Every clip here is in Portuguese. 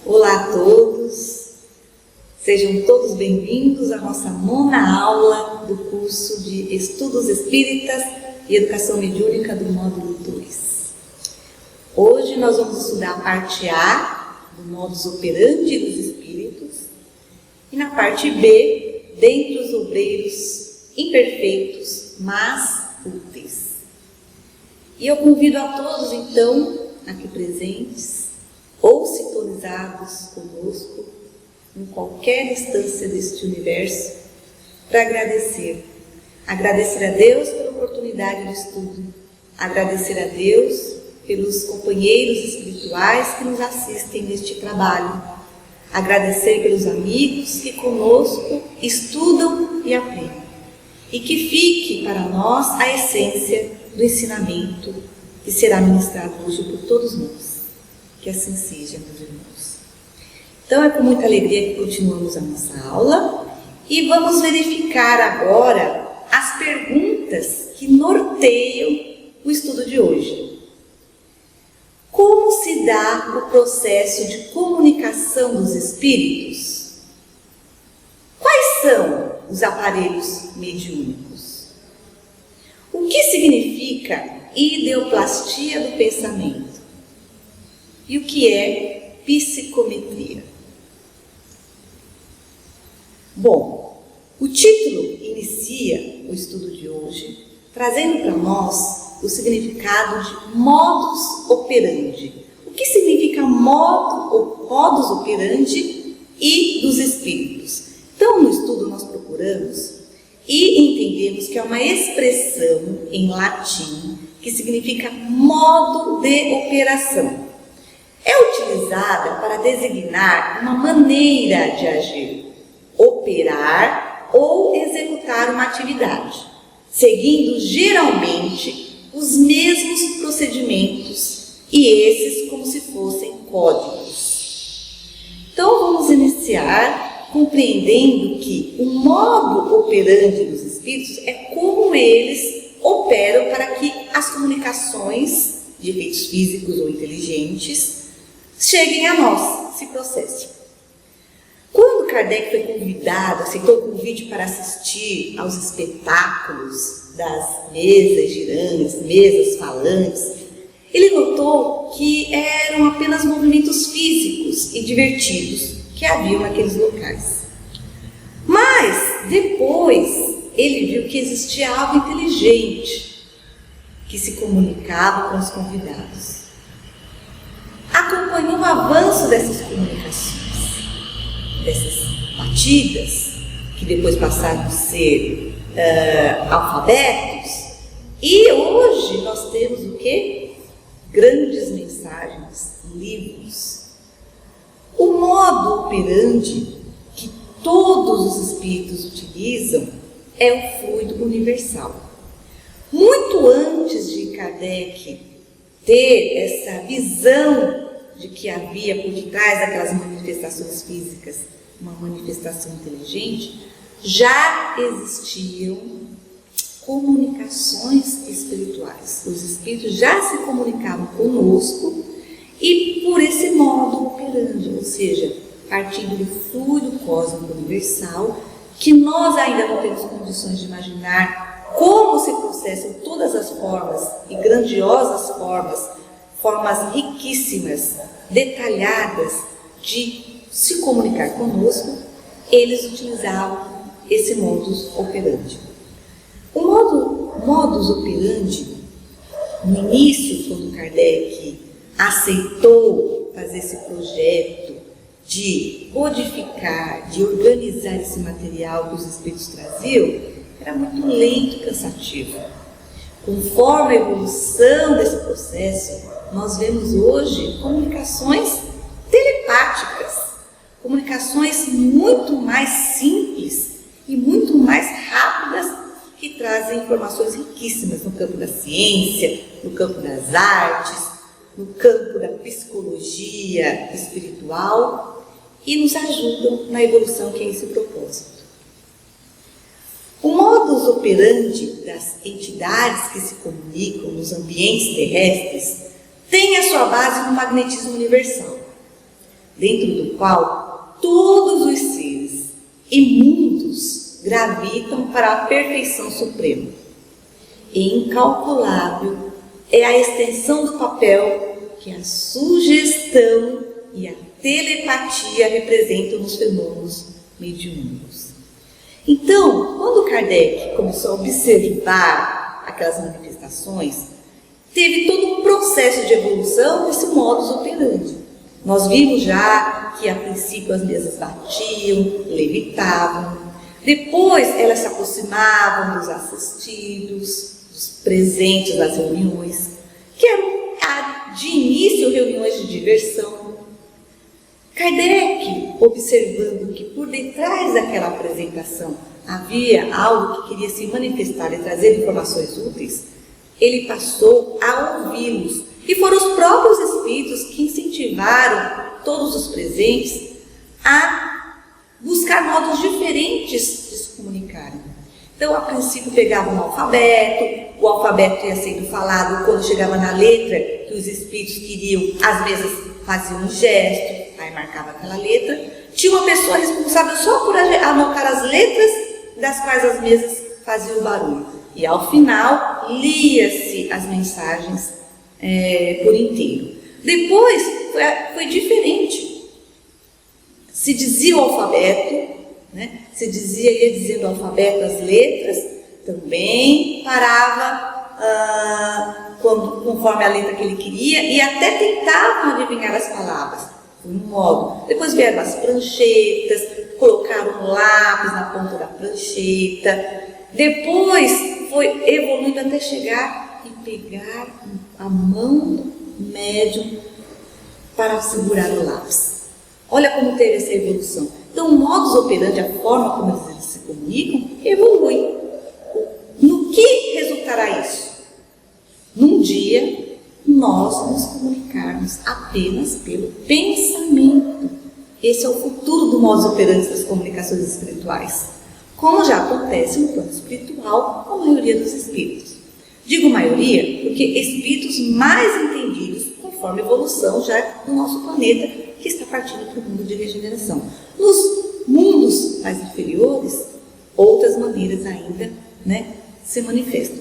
Olá a todos, sejam todos bem-vindos à nossa 9ª aula do curso de Estudos Espíritas e Educação Mediúnica do módulo 2. Hoje nós vamos estudar a parte A do modus operandi dos espíritos e na parte B, dentre os obreiros imperfeitos, mas úteis. E eu convido a todos então, aqui presentes, ou sintonizados conosco, em qualquer instância deste universo, para agradecer. Agradecer a Deus pela oportunidade de estudo, agradecer a Deus pelos companheiros espirituais que nos assistem neste trabalho, agradecer pelos amigos que conosco estudam e aprendem, e que fique para nós a essência do ensinamento que será ministrado hoje por todos nós. Que assim seja, meus irmãos. Então é com muita alegria que continuamos a nossa aula e vamos verificar agora as perguntas que norteiam o estudo de hoje. Como se dá o processo de comunicação dos espíritos? Quais são os aparelhos mediúnicos? O que significa ideoplastia do pensamento? E o que é psicometria? Bom, o título inicia o estudo de hoje trazendo para nós o significado de modus operandi. O que significa modus operandi e dos espíritos? Então, no estudo nós procuramos e entendemos que é uma expressão em latim que significa modo de operação. É utilizada para designar uma maneira de agir, operar ou executar uma atividade, seguindo geralmente os mesmos procedimentos e esses como se fossem códigos. Então vamos iniciar compreendendo que o modo operandi dos espíritos é como eles operam para que as comunicações de efeitos físicos ou inteligentes cheguem a nós, se processem. Quando Kardec foi convidado, aceitou o convite para assistir aos espetáculos das mesas girantes, mesas falantes, ele notou que eram apenas movimentos físicos e divertidos que haviam naqueles locais. Mas, depois, ele viu que existia algo inteligente que se comunicava com os convidados. Acompanhou o avanço dessas comunicações, dessas batidas, que depois passaram a ser alfabetos, e hoje nós temos o quê? Grandes mensagens, livros. O modo operandi que todos os espíritos utilizam é o fluido universal. Muito antes de Kardec ter essa visão de que havia por detrás daquelas manifestações físicas uma manifestação inteligente, já existiam comunicações espirituais. Os espíritos já se comunicavam conosco e por esse modo operandi, ou seja, partindo do fluido cósmico universal, que nós ainda não temos condições de imaginar como se processam todas as formas e grandiosas formas riquíssimas, detalhadas de se comunicar conosco, eles utilizavam esse modus operandi. O modus operandi, no início, quando Kardec aceitou fazer esse projeto de codificar, de organizar esse material que os espíritos traziam, era muito lento e cansativo. Conforme a evolução desse processo, nós vemos hoje comunicações telepáticas, comunicações muito mais simples e muito mais rápidas que trazem informações riquíssimas no campo da ciência, no campo das artes, no campo da psicologia espiritual e nos ajudam na evolução que é esse propósito. O modus operandi das entidades que se comunicam nos ambientes terrestres tem a sua base no magnetismo universal. dentro do qual todos os seres e mundos gravitam para a perfeição suprema. E incalculável é a extensão do papel que a sugestão e a telepatia representam nos fenômenos mediúnicos. Então, quando Kardec começou a observar aquelas manifestações, teve todo um processo de evolução desse modus operandi. Nós vimos já que a princípio as mesas batiam, levitavam, depois elas se aproximavam dos assistidos, dos presentes das reuniões, que eram de início reuniões de diversão. Kardec, observando que por detrás daquela apresentação havia algo que queria se manifestar e trazer informações úteis, ele passou a ouvi-los. E foram os próprios espíritos que incentivaram todos os presentes a buscar modos diferentes de se comunicarem. Então, a princípio, pegavam o alfabeto ia sendo falado, quando chegava na letra que os espíritos queriam, às vezes faziam um gesto, aí marcava aquela letra. Tinha uma pessoa responsável só por anotar as letras das quais as mesas faziam o barulho. E ao final, lia-se as mensagens por inteiro. Depois foi diferente. Se dizia o alfabeto, né? Ia dizendo o alfabeto, as letras, também parava conforme a letra que ele queria e até tentavam adivinhar as palavras. Foi um modo. Depois vieram as pranchetas, colocaram um lápis na ponta da prancheta. Depois foi evoluindo até chegar e pegar a mão do médium para segurar o lápis. Olha como teve essa evolução. Então, o modus operandi, a forma como eles se comunicam, evolui. No que resultará isso? Num dia, nós nos comunicarmos apenas pelo pensamento. Esse é o futuro do modus operandi das comunicações espirituais, como já acontece no plano espiritual com a maioria dos espíritos. Digo maioria porque espíritos mais entendidos conforme a evolução já do nosso planeta, que está partindo para o mundo de regeneração. Nos mundos mais inferiores, outras maneiras ainda se manifestam.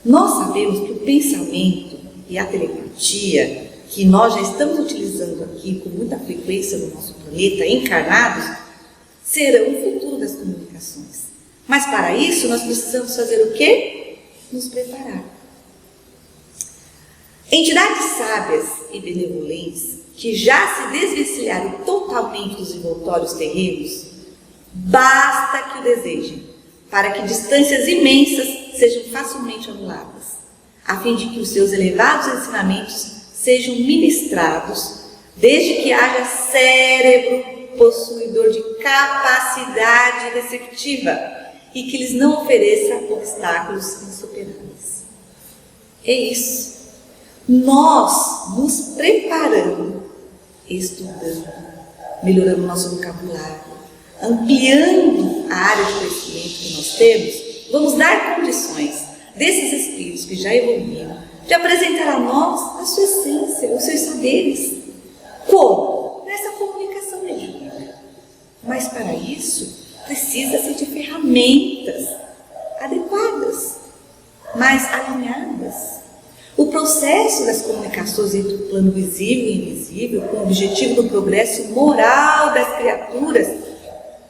Nós sabemos que o pensamento e a telepatia, que nós já estamos utilizando aqui com muita frequência no nosso planeta, encarnados, serão o futuro das comunicações. Mas para isso nós precisamos fazer o quê? Nos preparar. Entidades sábias e benevolentes que já se desvencilharam totalmente dos envoltórios terrenos, basta que o desejem, para que distâncias imensas sejam facilmente anuladas, a fim de que os seus elevados ensinamentos sejam ministrados, desde que haja cérebro possuidor de capacidade receptiva e que lhes não ofereça obstáculos insuperáveis. É isso. Nós nos preparando, estudando, melhorando nosso vocabulário, ampliando a área de conhecimento que nós temos, vamos dar condições desses espíritos que já evoluíram de apresentar a nós a sua essência, os seus saberes. Como? Nessa comunicação mediúnica. Mas para isso, precisa-se de ferramentas adequadas, mais alinhadas. O processo das comunicações entre o plano visível e invisível, com o objetivo do progresso moral das criaturas,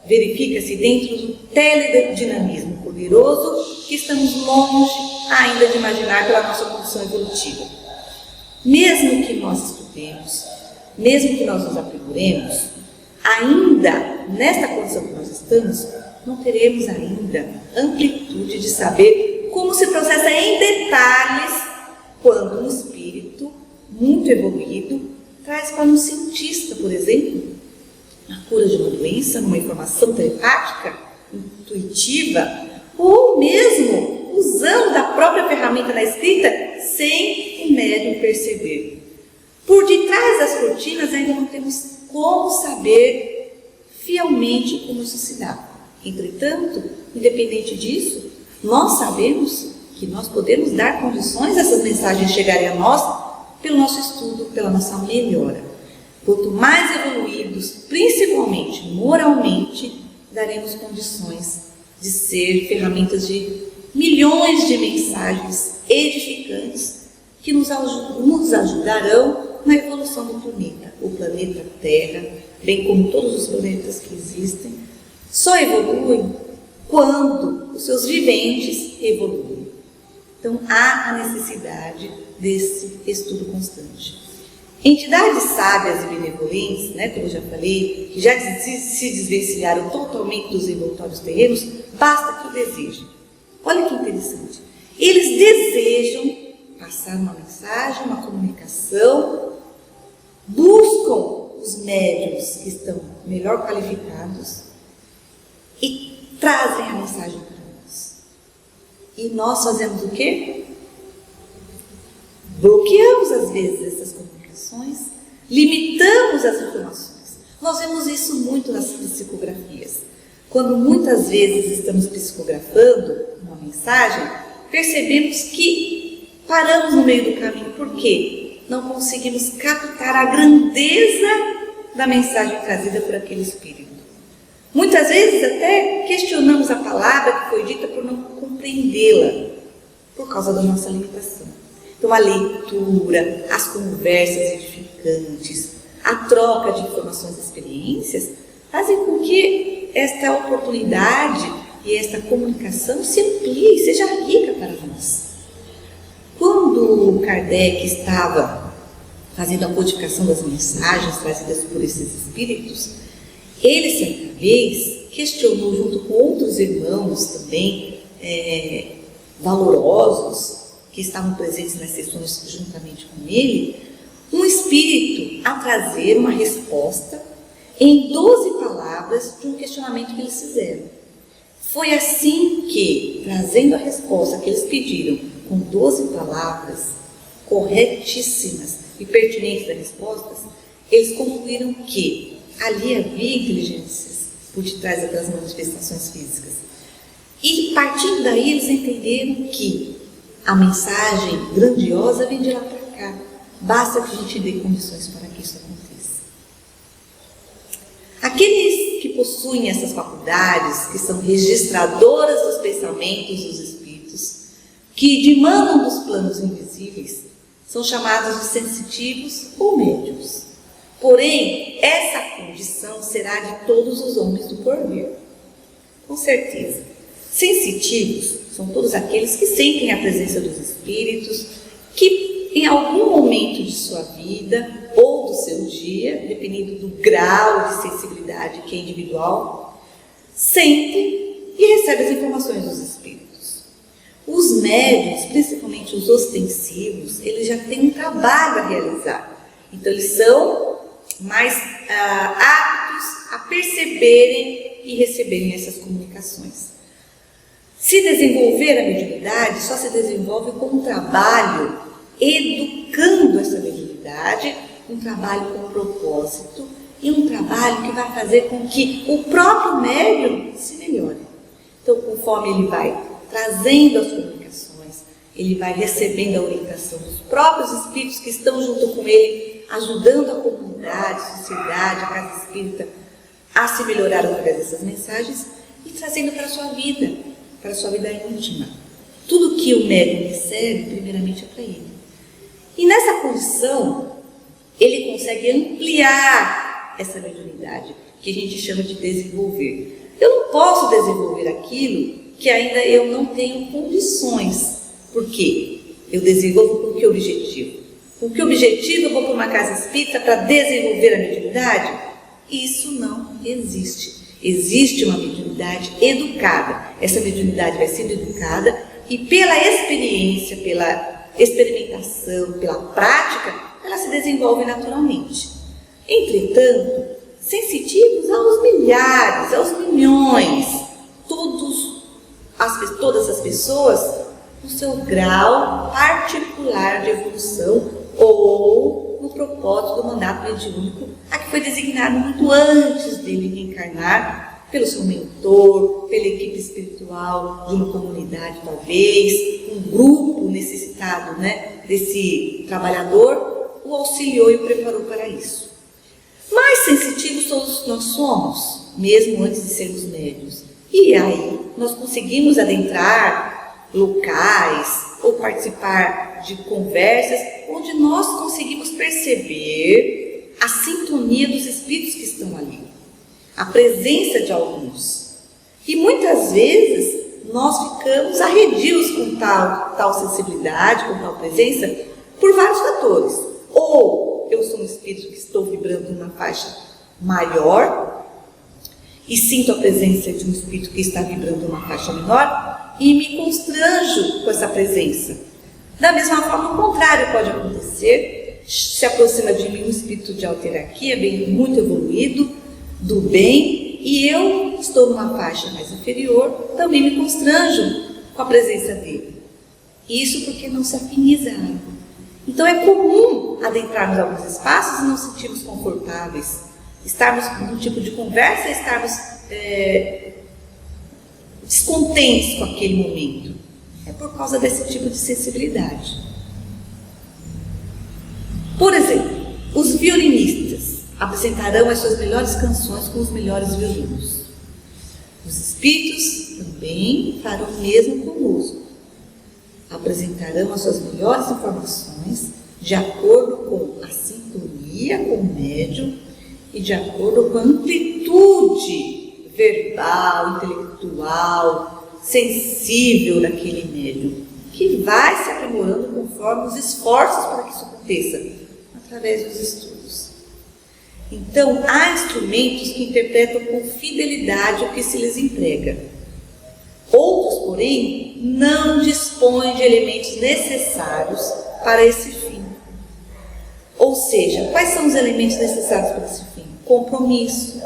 verifica-se dentro do teledinamismo poderoso que estamos longe ainda de imaginar pela nossa condição evolutiva. Mesmo que nós estudemos, mesmo que nós nos aprimoremos, ainda nesta condição que nós estamos, não teremos ainda amplitude de saber como se processa em detalhes quando um espírito muito evoluído traz para um cientista, por exemplo, a cura de uma doença, uma informação telepática, intuitiva, ou mesmo usando da própria ferramenta da escrita sem o médium perceber. Por detrás das cortinas ainda não temos como saber fielmente como isso se dá. Entretanto, independente disso, nós sabemos que nós podemos dar condições a essas mensagens chegarem a nós pelo nosso estudo, pela nossa melhora. Quanto mais evoluídos, principalmente moralmente, daremos condições de ser ferramentas de milhões de mensagens edificantes que nos ajudarão na evolução do planeta. O planeta Terra, bem como todos os planetas que existem, só evoluem quando os seus viventes evoluem. Então, há a necessidade desse estudo constante. Entidades sábias e benevolentes, como eu já falei, que já se desvencilharam totalmente dos envoltórios terrenos, basta que o desejem. Olha que interessante. Eles desejam passar uma mensagem, uma comunicação, buscam os médiuns que estão melhor qualificados e trazem a mensagem para nós. E nós fazemos o quê? Bloqueamos às vezes essas comunicações, limitamos as informações. Nós vemos isso muito nas psicografias. Quando muitas vezes estamos psicografando uma mensagem, percebemos que paramos no meio do caminho. Por quê? Não conseguimos captar a grandeza da mensagem trazida por aquele espírito. Muitas vezes até questionamos a palavra que foi dita por não compreendê-la, por causa da nossa limitação. Então a leitura, as conversas edificantes, a troca de informações e experiências fazem com que esta oportunidade e esta comunicação se amplie, seja rica para nós. Quando Kardec estava fazendo a codificação das mensagens trazidas por esses espíritos, ele certa vez questionou junto com outros irmãos também valorosos que estavam presentes nas sessões juntamente com ele, um espírito a trazer uma resposta em 12 palavras de um questionamento que eles fizeram. Foi assim que, trazendo a resposta que eles pediram com 12 palavras corretíssimas e pertinentes das respostas, eles concluíram que ali havia inteligências por detrás daquelas manifestações físicas. E partindo daí eles entenderam que a mensagem grandiosa vem de lá para cá. Basta que a gente dê condições para que isso aconteça. Aqueles que possuem essas faculdades, que são registradoras dos pensamentos dos espíritos, que demandam dos planos invisíveis, são chamados de sensitivos ou médiuns. Porém, essa condição será de todos os homens do porvir. Com certeza. Sensitivos são todos aqueles que sentem a presença dos espíritos, que em algum momento de sua vida ou do seu dia, dependendo do grau de sensibilidade que é individual, sentem e recebem as informações dos espíritos. Os médiuns, principalmente os ostensivos, eles já têm um trabalho a realizar. Então, eles são mais aptos a perceberem e receberem essas comunicações. Se desenvolver a mediunidade só se desenvolve com um trabalho educando essa mediunidade, um trabalho com propósito e um trabalho que vai fazer com que o próprio médium se melhore. Então, conforme ele vai trazendo as comunicações, ele vai recebendo a orientação dos próprios espíritos que estão junto com ele, ajudando a comunidade, a sociedade, a casa espírita a se melhorar através dessas mensagens e trazendo para a sua vida íntima. Tudo que o médium recebe, primeiramente é para ele. E nessa condição, ele consegue ampliar essa mediunidade, que a gente chama de desenvolver. Eu não posso desenvolver aquilo que ainda eu não tenho condições. Por quê? Eu desenvolvo com que objetivo? Com que objetivo eu vou para uma casa espírita para desenvolver a mediunidade? Isso não existe. Existe uma mediunidade educada. Essa mediunidade vai sendo educada e pela experiência, pela experimentação, pela prática, ela se desenvolve naturalmente. Entretanto, sensitivos aos milhares, aos milhões, todas as pessoas no seu grau particular de evolução ou no propósito do mandato mediúnico, a que foi designado muito antes dele reencarnar, pelo seu mentor, pela equipe espiritual de uma comunidade talvez, um grupo necessitado desse trabalhador, o auxiliou e o preparou para isso. Mais sensitivos todos nós somos, mesmo antes de sermos médios. E aí nós conseguimos adentrar locais ou participar de conversas onde nós conseguimos perceber a sintonia dos espíritos que estão ali, a presença de alguns. E muitas vezes nós ficamos arredios com tal sensibilidade, com tal presença, por vários fatores. Ou eu sou um espírito que estou vibrando numa faixa maior e sinto a presença de um espírito que está vibrando numa faixa menor e me constranjo com essa presença. Da mesma forma, o contrário pode acontecer. Se aproxima de mim um espírito de alta hierarquia, bem, muito evoluído, do bem, e eu estou numa faixa mais inferior, também me constranjo com a presença dele. Isso porque não se afiniza algo. Então é comum adentrarmos alguns espaços e não sentirmos confortáveis, estarmos num tipo de conversa e estarmos descontentes com aquele momento. É por causa desse tipo de sensibilidade. Por exemplo, os violinistas apresentarão as suas melhores canções com os melhores violinos. Os espíritos também farão o mesmo conosco. Apresentarão as suas melhores informações de acordo com a sintonia com o médium e de acordo com a amplitude verbal, intelectual, sensível daquele médium, que vai se aprimorando conforme os esforços para que isso aconteça, através dos estudos. Então, há instrumentos que interpretam com fidelidade o que se lhes entrega. Outros, porém, não dispõem de elementos necessários para esse fim. Ou seja, quais são os elementos necessários para esse fim? Compromisso,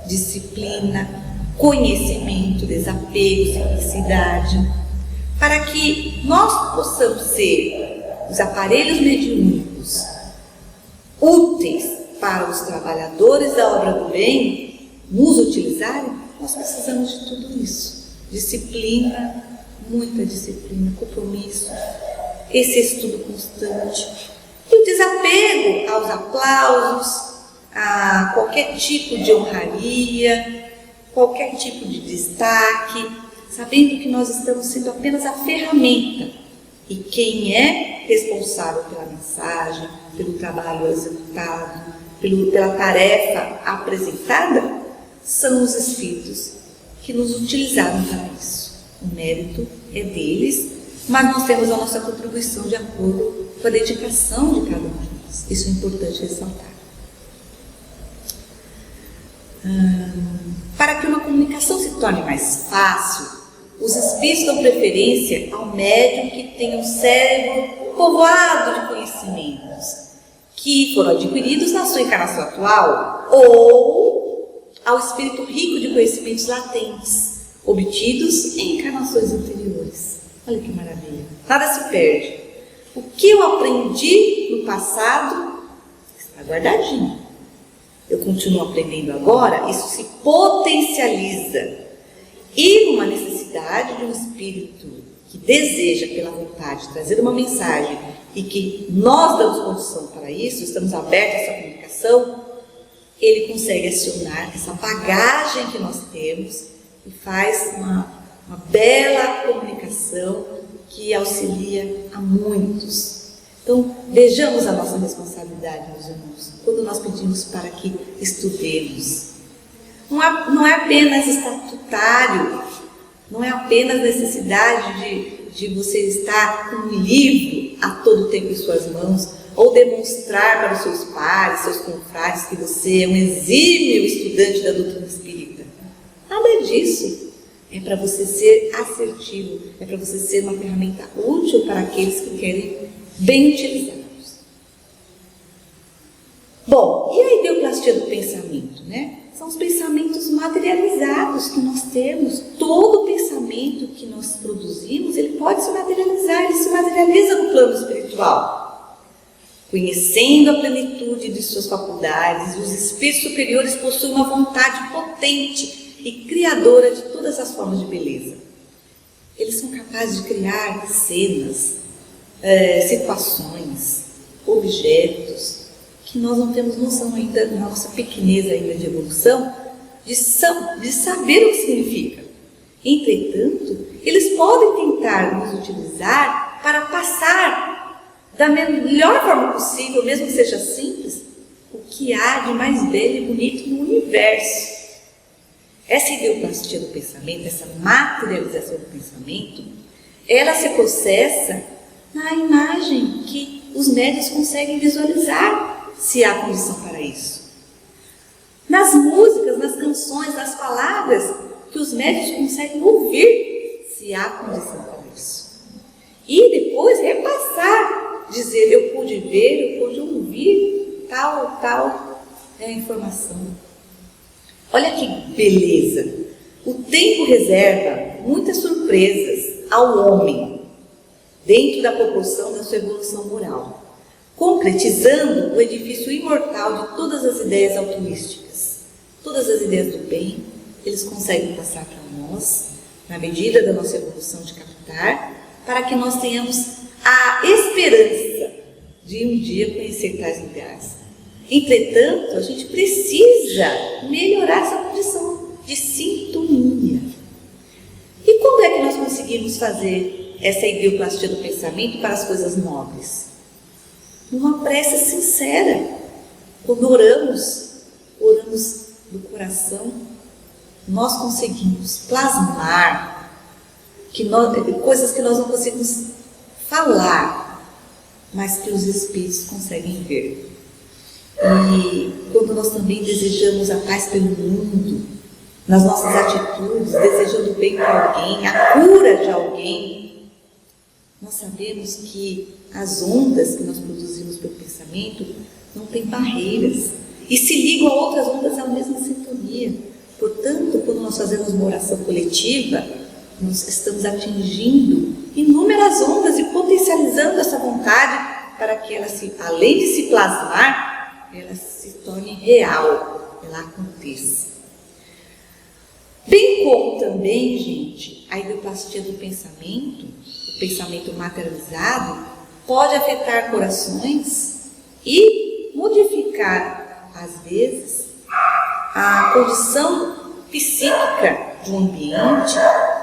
disciplina, conhecimento, desapego, simplicidade. Para que nós possamos ser os aparelhos mediúnicos úteis para os trabalhadores da obra do bem nos utilizarem, nós precisamos de tudo isso. Disciplina, muita disciplina, compromisso, esse estudo constante e o desapego aos aplausos, a qualquer tipo de honraria, qualquer tipo de destaque, sabendo que nós estamos sendo apenas a ferramenta e quem é responsável pela mensagem, pelo trabalho executado, pela tarefa apresentada, são os espíritos que nos utilizaram para isso. O mérito é deles, mas nós temos a nossa contribuição de acordo com a dedicação de cada um de nós. Isso é importante ressaltar. Para que uma comunicação se torne mais fácil, os espíritos dão preferência ao médium que tem um cérebro povoado de conhecimentos que foram adquiridos na sua encarnação atual ou ao espírito rico de conhecimentos latentes, obtidos em encarnações anteriores. Olha que maravilha! Nada se perde. O que eu aprendi no passado está guardadinho. Eu continuo aprendendo agora, isso se potencializa. E numa necessidade de um espírito que deseja, pela vontade, trazer uma mensagem e que nós damos condição para isso, estamos abertos a essa comunicação, ele consegue acionar essa bagagem que nós temos e faz uma bela comunicação que auxilia a muitos. Então, vejamos a nossa responsabilidade, meus irmãos, quando nós pedimos para que estudemos. Não é apenas estatutário, não é apenas necessidade de você estar com um livro a todo tempo em suas mãos, ou demonstrar para os seus pares, seus confrades, que você é um exímio estudante da doutrina espírita. Nada disso. É para você ser assertivo, é para você ser uma ferramenta útil para aqueles que querem bem utilizados. Bom, e a ideoplastia do pensamento, né? São os pensamentos materializados que nós temos. Todo pensamento que nós produzimos, ele pode se materializar, ele se materializa no plano espiritual. Conhecendo a plenitude de suas faculdades, os espíritos superiores possuem uma vontade potente e criadora de todas as formas de beleza. Eles são capazes de criar cenas, situações, objetos que nós não temos noção ainda, na nossa pequenez ainda de evolução, de saber o que significa. Entretanto, eles podem tentar nos utilizar para passar da melhor forma possível, mesmo que seja simples, o que há de mais belo e bonito no universo. Essa ideoplastia do pensamento, essa materialização do pensamento, ela se processa na imagem que os médiuns conseguem visualizar, se há condição para isso. Nas músicas, nas canções, nas palavras que os médiuns conseguem ouvir, se há condição para isso. E depois repassar, dizer, eu pude ver, eu pude ouvir tal informação. Olha que beleza! O tempo reserva muitas surpresas ao homem, dentro da proporção da sua evolução moral, concretizando o edifício imortal de todas as ideias altruísticas. Todas as ideias do bem, eles conseguem passar para nós, na medida da nossa evolução de captar, para que nós tenhamos a esperança de um dia conhecer tais lugares. Entretanto, a gente precisa melhorar essa condição de sintonia. E como é que nós conseguimos fazer essa ideoplastia do pensamento para as coisas nobres? Numa prece sincera. Quando oramos do coração, nós conseguimos plasmar coisas que nós não conseguimos falar, mas que os espíritos conseguem ver. E quando nós também desejamos a paz pelo mundo, nas nossas atitudes, desejando bem para alguém, a cura de alguém, nós sabemos que as ondas que nós produzimos pelo pensamento não têm barreiras e se ligam a outras ondas na mesma sintonia. Portanto, quando nós fazemos uma oração coletiva, nós estamos atingindo inúmeras ondas e potencializando essa vontade para que ela, além de se plasmar, ela se torne real, ela aconteça. Bem como também, gente, a ideoplastia do pensamento, o pensamento materializado, pode afetar corações e modificar, às vezes, a condição psíquica de um ambiente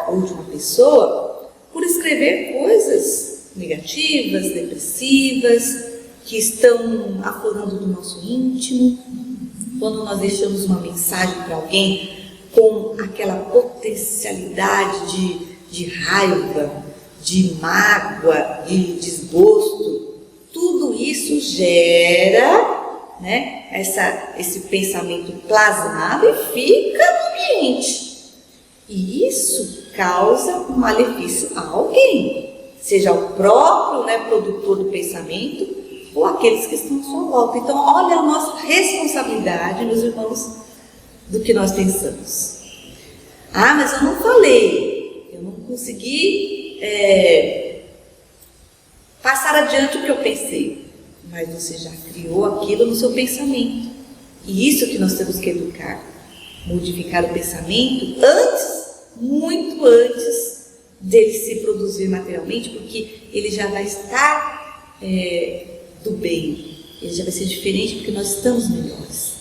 ou de uma pessoa por escrever coisas negativas, depressivas, que estão aflorando do nosso íntimo. Quando nós deixamos uma mensagem para alguém com aquela potencialidade de raiva, de mágoa, de desgosto, tudo isso gera, né, esse pensamento plasmado e fica no ambiente. E isso causa um malefício a alguém, seja o próprio, né, produtor do pensamento, ou aqueles que estão à sua volta. Então, olha a nossa responsabilidade, meus irmãos, do que nós pensamos. Ah, mas eu não falei, eu não consegui passar adiante o que eu pensei. Mas você já criou aquilo no seu pensamento. E isso que nós temos que educar. Modificar o pensamento muito antes dele se produzir materialmente, porque ele já vai estar do bem, ele já vai ser diferente porque nós estamos melhores.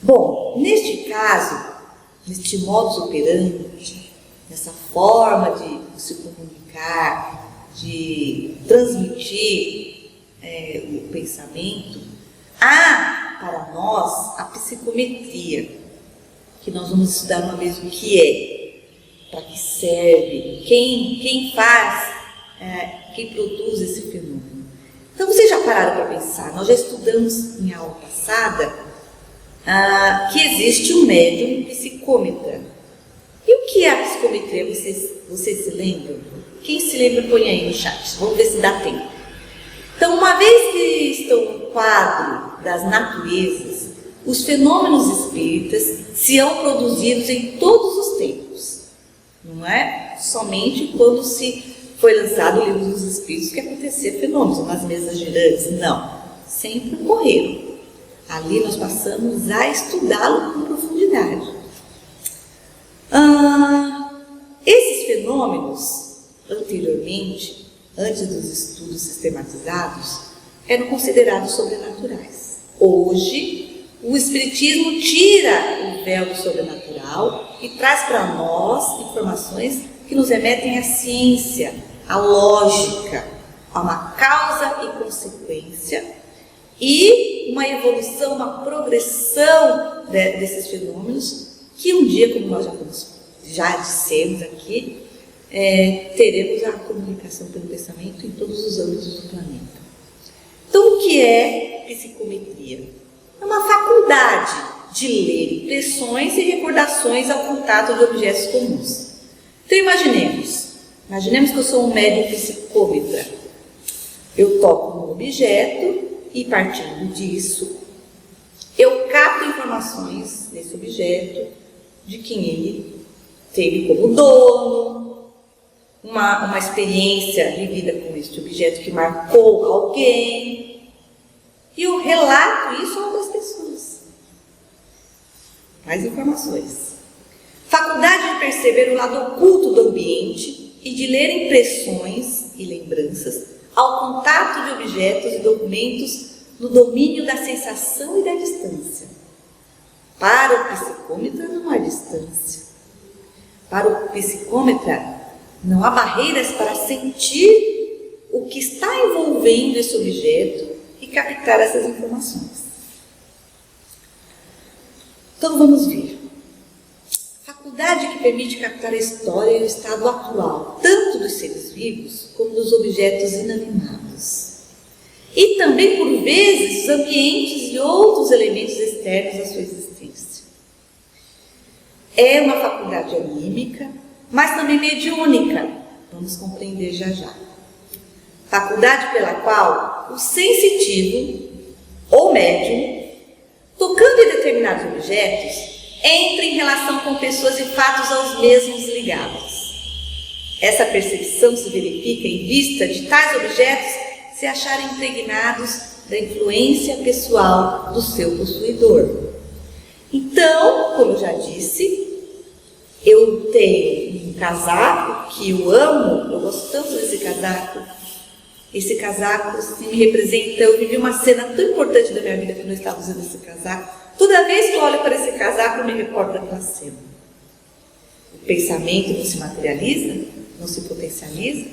Bom, neste caso, neste modus operandi, nessa forma de se comunicar, de transmitir o pensamento, há para nós a psicometria, que nós vamos estudar uma vez o que é, para que serve, quem faz, quem produz esse fenômeno. Então, vocês já pararam para pensar? Nós já estudamos em aula passada que existe um médium psicômetra. E o que é a psicometria? Vocês se lembram? Quem se lembra, põe aí no chat. Vamos ver se dá tempo. Então, uma vez que estão no quadro das naturezas, os fenômenos espíritas serão produzidos em todos os tempos. Não é somente quando se foi lançado o Livro dos Espíritos que acontecia fenômenos nas mesas girantes. Não, sempre ocorreram. Ali nós passamos a estudá-lo com profundidade. Esses fenômenos, anteriormente, antes dos estudos sistematizados, eram considerados sobrenaturais. Hoje, o Espiritismo tira o véu do sobrenatural e traz para nós informações que nos remetem à ciência, à lógica, a uma causa e consequência e uma evolução, uma progressão desses fenômenos que um dia, como nós já dissemos aqui, teremos a comunicação pelo pensamento em todos os âmbitos do planeta. Então, o que é psicometria? É uma faculdade de ler impressões e recordações ao contato de objetos comuns. Então, imaginemos que eu sou um médium psicômetra. Eu toco no objeto e, partindo disso, eu capto informações desse objeto, de quem ele teve como dono, uma experiência vivida com este objeto que marcou alguém, e eu relato isso a outras pessoas. Mais informações. Faculdade de perceber o lado oculto do ambiente e de ler impressões e lembranças ao contato de objetos e documentos no domínio da sensação e da distância. Para o psicômetra não há distância. Para o psicômetra não há barreiras para sentir o que está envolvendo esse objeto e captar essas informações. Então vamos ver. Faculdade que permite captar a história e o estado atual, tanto dos seres vivos como dos objetos inanimados. E também, por vezes, os ambientes e outros elementos externos à sua existência. É uma faculdade anímica, mas também mediúnica. Vamos compreender já já. Faculdade pela qual o sensitivo ou médium, tocando em determinados objetos, entra em relação com pessoas e fatos aos mesmos ligados. Essa percepção se verifica em vista de tais objetos se acharem impregnados da influência pessoal do seu possuidor. Então, como eu já disse, eu tenho um casaco que eu amo, eu gosto tanto desse casaco. Esse casaco assim, me representa, eu vivi uma cena tão importante da minha vida quando eu estava usando esse casaco. Toda vez que eu olho para esse casaco, eu me recordo daquela cena. O pensamento não se materializa, não se potencializa.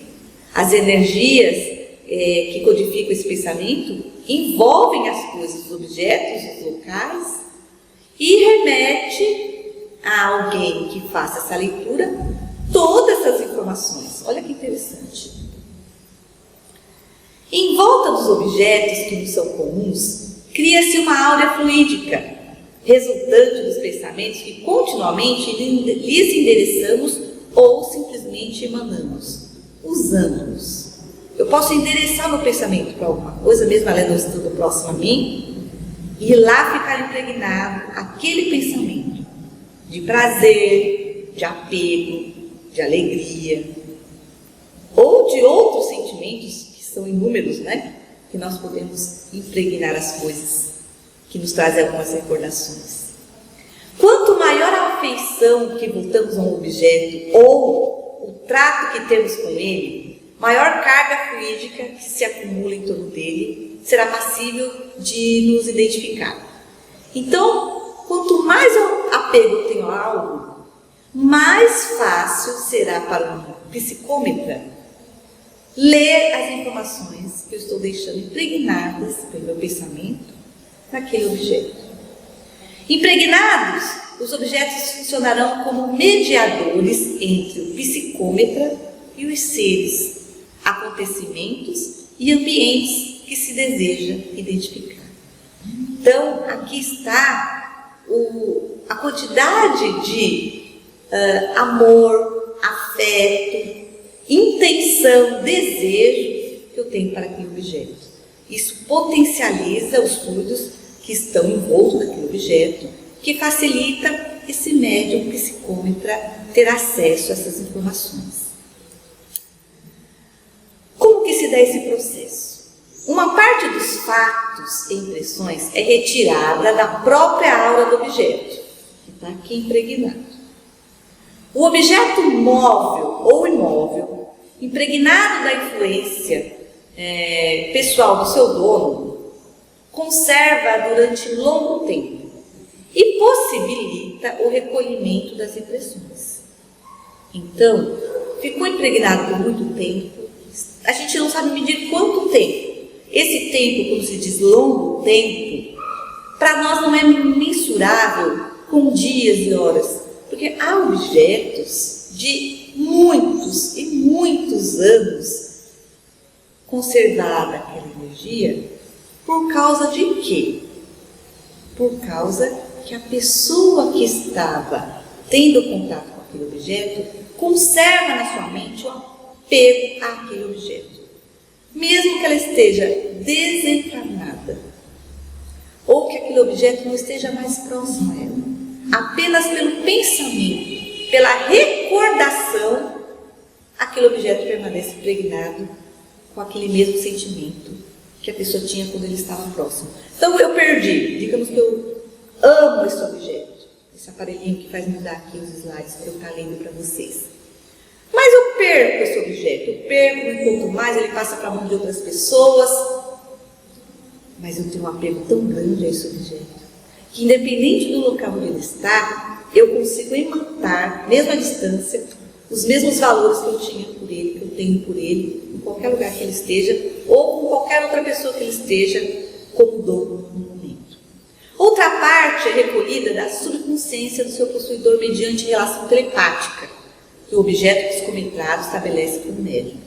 As energias que codificam esse pensamento envolvem as coisas, os objetos, os locais e remete a alguém que faça essa leitura todas essas informações. Olha que interessante. Em volta dos objetos que nos são comuns, cria-se uma áurea fluídica, resultante dos pensamentos que continuamente lhes endereçamos ou simplesmente emanamos, usando-os. Eu posso endereçar meu pensamento para alguma coisa, mesmo ela não estando próxima a mim, e lá ficar impregnado aquele pensamento de prazer, de apego, de alegria, ou de outros sentimentos que são inúmeros, né? Que nós podemos impregnar as coisas, que nos trazem algumas recordações. Quanto maior a afeição que voltamos a um objeto ou o trato que temos com ele, maior carga fluídica que se acumula em torno dele será passível de nos identificar. Então, quanto mais apego eu tenho a algo, mais fácil será para um psicômetra ler as informações que eu estou deixando impregnadas pelo meu pensamento naquele objeto. Impregnados, os objetos funcionarão como mediadores entre o psicômetra e os seres, acontecimentos e ambientes que se deseja identificar. Então, aqui está a quantidade de amor, afeto, intenção, desejo que eu tenho para aquele objeto. Isso potencializa os fluidos que estão envoltos naquele objeto, que facilita esse médium psicômetra ter acesso a essas informações. Como que se dá esse processo? Uma parte dos fatos e impressões é retirada da própria aura do objeto, que está aqui impregnado. O objeto móvel ou imóvel, impregnado da influência pessoal do seu dono conserva durante longo tempo e possibilita o recolhimento das impressões. Então, ficou impregnado por muito tempo, a gente não sabe medir quanto tempo. Esse tempo, como se diz longo tempo, para nós não é mensurável com dias e horas, porque há objetos de muitos e muitos anos conservada aquela energia. Por causa de quê? Por causa que a pessoa que estava tendo contato com aquele objeto conserva na sua mente o apego àquele objeto. Mesmo que ela esteja desencarnada, ou que aquele objeto não esteja mais próximo a ela, apenas pelo pensamento, pela recordação, aquele objeto permanece impregnado com aquele mesmo sentimento que a pessoa tinha quando ele estava próximo. Então eu perdi, digamos que eu amo esse objeto, esse aparelhinho que faz mudar aqui os slides para eu estar lendo para vocês. Mas eu perco esse objeto, eu perco, não encontro mais, ele passa para a mão de outras pessoas, mas eu tenho um apego tão grande a esse objeto, que independente do local onde ele está, eu consigo ematar, mesmo à distância, os mesmos valores que eu tinha por ele, que eu tenho por ele, em qualquer lugar que ele esteja, ou com qualquer outra pessoa que ele esteja como dono no momento. Outra parte é recolhida da subconsciência do seu possuidor mediante relação telepática, que o objeto psicometrado estabelece com o médium.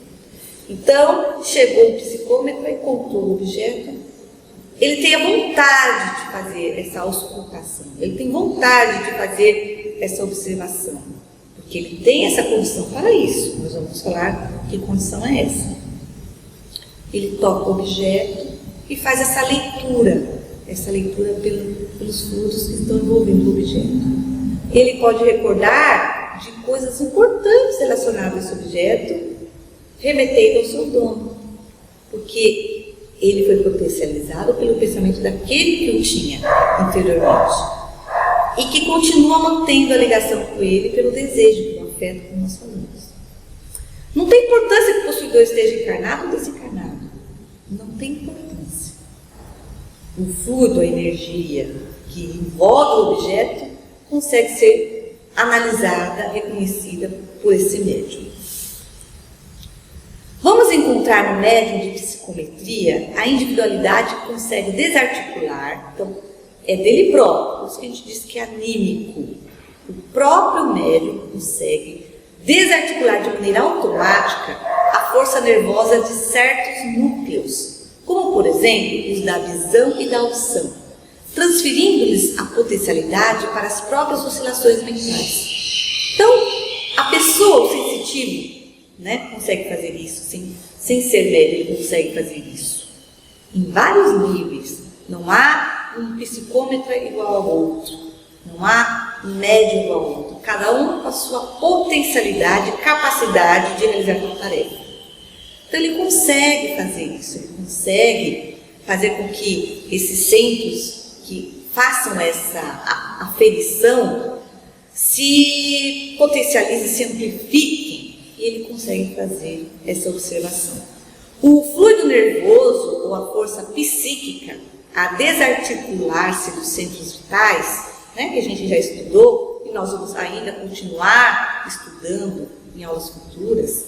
Então, chegou o psicômetro, encontrou o objeto, ele tem a vontade de fazer essa auscultação, ele tem vontade de fazer essa observação, porque ele tem essa condição para isso. Nós vamos falar que condição é essa. Ele toca o objeto e faz essa leitura pelos fluidos que estão envolvendo o objeto. Ele pode recordar de coisas importantes relacionadas a esse objeto, remetendo ao seu dono, porque ele foi potencializado pelo pensamento daquele que o tinha anteriormente e que continua mantendo a ligação com ele pelo desejo, pelo afeto, como nós falamos. Não tem importância que o possuidor esteja encarnado ou desencarnado. Não tem importância. O fluido, a energia que envolve o objeto, consegue ser analisada, reconhecida por esse médium. Vamos encontrar no médium de psicometria a individualidade que consegue desarticular, então é dele próprio, por isso que a gente diz que é anímico. O próprio médium consegue desarticular de maneira automática a força nervosa de certos núcleos, como por exemplo os da visão e da audição, transferindo-lhes a potencialidade para as próprias oscilações mentais. Então, a pessoa, o sensitivo, consegue fazer isso, sem ser médium, ele consegue fazer isso. Em vários níveis, não há um psicômetro igual ao outro, não há um médium igual ao outro, cada um com a sua potencialidade, capacidade de realizar uma tarefa. Então ele consegue fazer isso, ele consegue fazer com que esses centros que façam essa aferição se potencializem, se amplifiquem, e ele consegue fazer essa observação. O fluido nervoso ou a força psíquica a desarticular-se dos centros vitais, que a gente já estudou e nós vamos ainda continuar estudando em aulas futuras,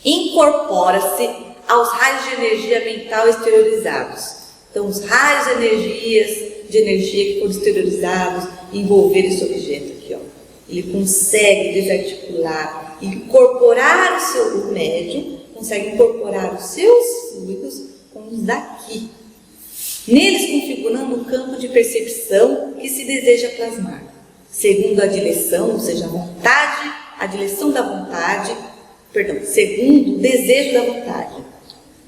incorpora-se aos raios de energia mental exteriorizados. Então, os raios de energia que foram exteriorizados e envolver esse objeto aqui, ele consegue desarticular, incorporar o médium, consegue incorporar os seus fluidos com os daqui, neles configurando um campo de percepção que se deseja plasmar, segundo a direção, ou seja, a direção da vontade, segundo o desejo da vontade,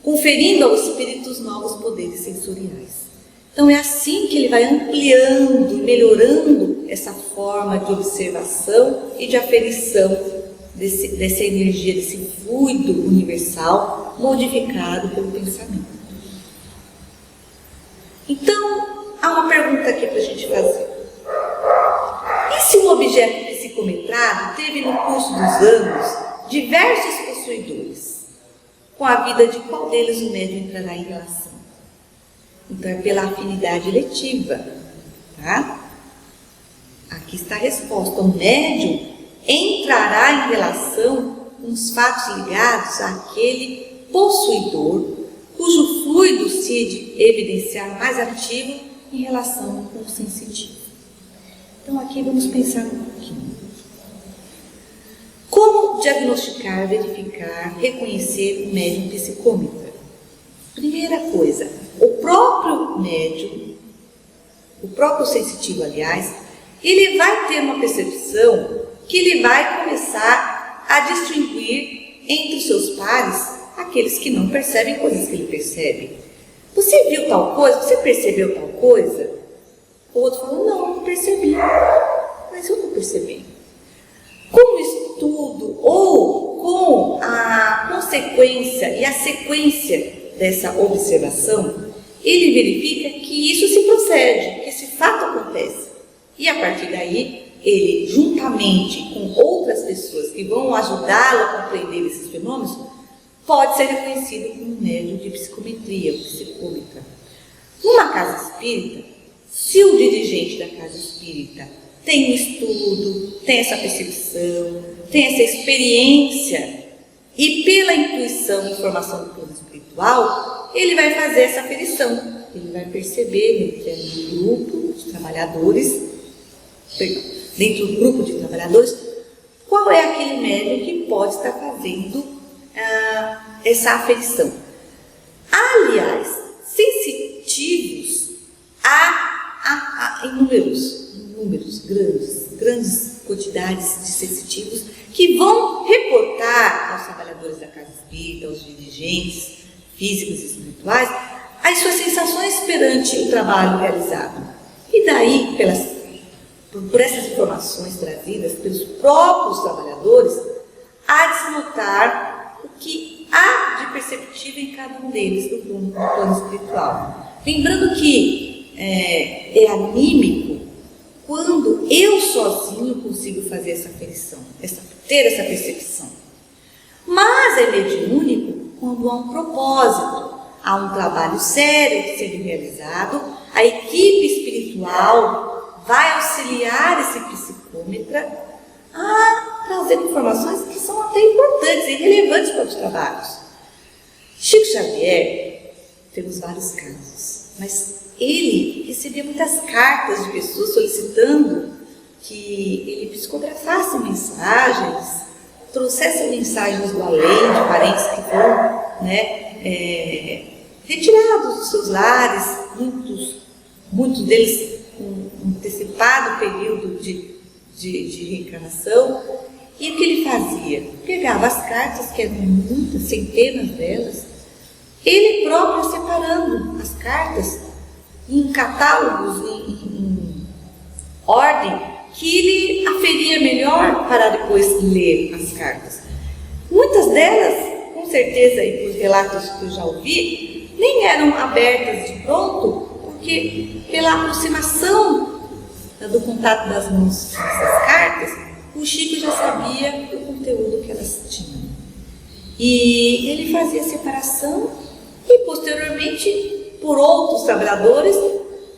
conferindo aos espíritos novos poderes sensoriais. Então é assim que ele vai ampliando e melhorando essa forma de observação e de aferição dessa energia, desse fluido universal modificado pelo pensamento. Então, há uma pergunta aqui para a gente fazer. E se um objeto psicomorfo? psicometrado teve no curso dos anos diversos possuidores. Então, a pessoa, o sensitivo, consegue com a vida de qual deles o médium entrará em relação. Então é pela afinidade eletiva, tá? Aqui está a resposta. O médium entrará em relação com os fatos ligados àquele possuidor cujo fluido se evidenciar mais ativo em relação com o sensitivo. Então aqui vamos pensar um pouquinho. Como diagnosticar, verificar, reconhecer o médium psicômetra? Primeira coisa, o próprio médium, o próprio sensitivo, aliás, ele vai ter uma percepção que ele vai começar a distinguir entre os seus pares aqueles que não percebem coisas que ele percebe. Você viu tal coisa? Você percebeu tal coisa? O outro falou, não percebi. Mas eu estou percebendo. Com o estudo ou com a consequência e a sequência dessa observação, ele verifica que isso se procede, que esse fato acontece. E a partir daí, ele, juntamente com outras pessoas que vão ajudá-lo a compreender esses fenômenos, pode ser reconhecido como um médium de psicometria, psicômetra. Numa casa espírita, se o dirigente da casa espírita tem um estudo, tem essa percepção, tem essa experiência e pela intuição e informação do plano espiritual, ele vai fazer essa aferição. Ele vai perceber dentro do grupo de trabalhadores, qual é aquele médium que pode estar fazendo essa aferição. Aliás, sensitivos há inúmeros, grandes quantidades de sensitivos que vão reportar aos trabalhadores da casa espírita, aos dirigentes físicos e espirituais, as suas sensações perante o trabalho realizado. E daí, por essas informações trazidas pelos próprios trabalhadores, há de se notar o que há de perceptível em cada um deles no plano espiritual. Lembrando que é anímico quando eu sozinho consigo fazer essa aferição, ter essa percepção. Mas é mediúnico quando há um propósito, há um trabalho sério sendo realizado, a equipe espiritual vai auxiliar esse psicômetra a trazer informações que são até importantes e relevantes para os trabalhos. Chico Xavier, temos vários casos, mas ele recebia muitas cartas de pessoas solicitando que ele psicografasse mensagens, trouxesse mensagens do além, de parentes que foram retirados dos seus lares, muitos deles com um antecipado período de reencarnação. E o que ele fazia? Pegava as cartas, que eram muitas, centenas delas, ele próprio separando as cartas em catálogos, em ordem, que ele aferia melhor para depois ler as cartas. Muitas delas, com certeza, e por relatos que eu já ouvi, nem eram abertas de pronto, porque pela aproximação do contato das mãos dessas cartas, o Chico já sabia o conteúdo que elas tinham. E ele fazia a separação e, posteriormente, por outros trabalhadores,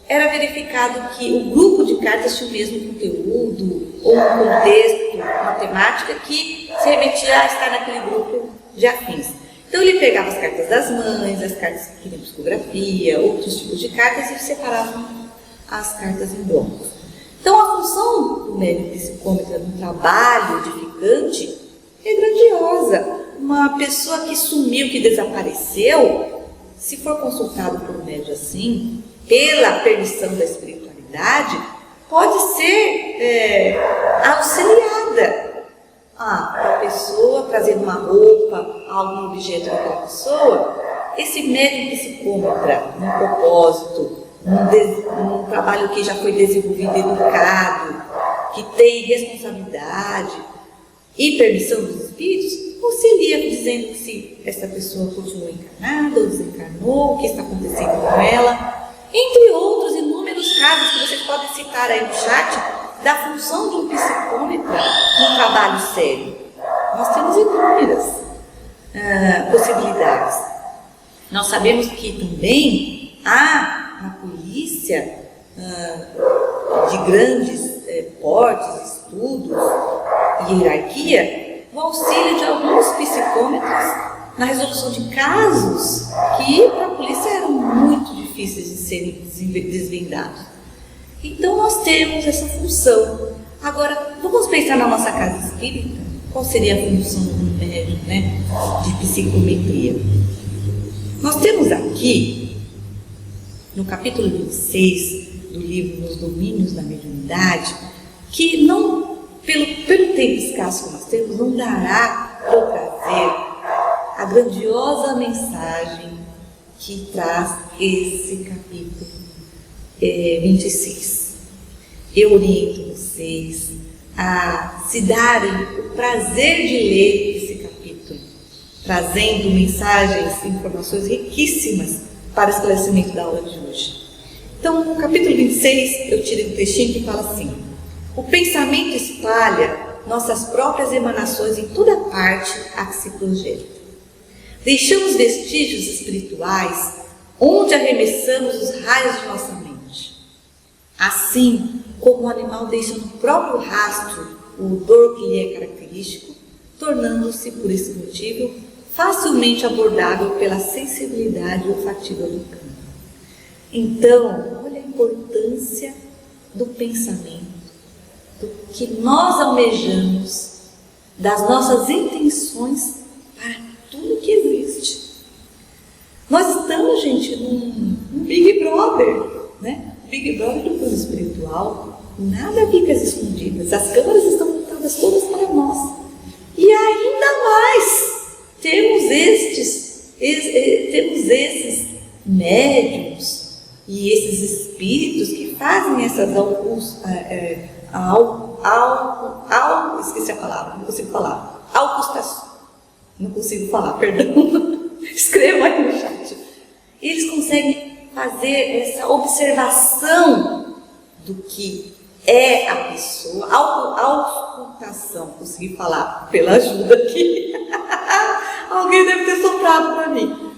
era verificado que o grupo de cartas tinha o mesmo conteúdo, ou um contexto, uma temática que se remetia a estar naquele grupo de afins. Então ele pegava as cartas das mães, as cartas que queriam psicografia, outros tipos de cartas e separavam as cartas em blocos. Então a função do médium psicômetra no trabalho edificante é grandiosa. Uma pessoa que sumiu, que desapareceu, se for consultado por um médium assim, pela permissão da espiritualidade, pode ser auxiliada a pessoa, trazendo uma roupa, algum objeto daquela pessoa. Esse médium psicômetra, num propósito, num trabalho que já foi desenvolvido, educado, que tem responsabilidade e permissão dos espíritos, auxilia dizendo se essa pessoa continuou encarnada ou desencarnou, o que está acontecendo com ela, entre outros inúmeros casos que vocês podem citar aí no chat, da função de um psicômetra num trabalho sério. Nós temos inúmeras. possibilidades. Nós sabemos que também há na polícia de grandes portes, estudos e hierarquia, o auxílio de alguns psicômetros na resolução de casos que para a polícia eram muito difíceis de serem desvendados. Então nós temos essa função. Agora, vamos pensar na nossa casa espírita, qual seria a função do médium, de psicometria? Nós temos aqui, no capítulo 26 do livro Nos Domínios da Mediunidade, que não, pelo tempo escasso que nós temos, não dará para trazer a grandiosa mensagem que traz esse capítulo 26. Eu oriento vocês a se darem o prazer de ler esse capítulo, trazendo mensagens e informações riquíssimas para o esclarecimento da aula de hoje. Então, no capítulo 26, eu tirei um trechinho que fala assim: o pensamento espalha nossas próprias emanações em toda parte a que se projeta. Deixamos vestígios espirituais onde arremessamos os raios de nossa mente. Assim como o animal deixa no próprio rastro o odor que lhe é característico, tornando-se, por esse motivo, facilmente abordável pela sensibilidade olfativa do campo. Então, olha a importância do pensamento, do que nós almejamos, das nossas intenções para tudo que existe. Nós estamos, gente, num Big Brother, Big Brother do plano espiritual, nada fica às escondidas, as câmeras estão montadas todas para nós. E ainda mais, temos esses médiuns e esses espíritos que fazem essas esqueci a palavra, não consigo falar, não consigo falar, perdão, escreva aí no chat. Eles conseguem fazer essa observação do que é a pessoa, auscultação, consegui falar pela ajuda aqui, alguém deve ter soprado para mim,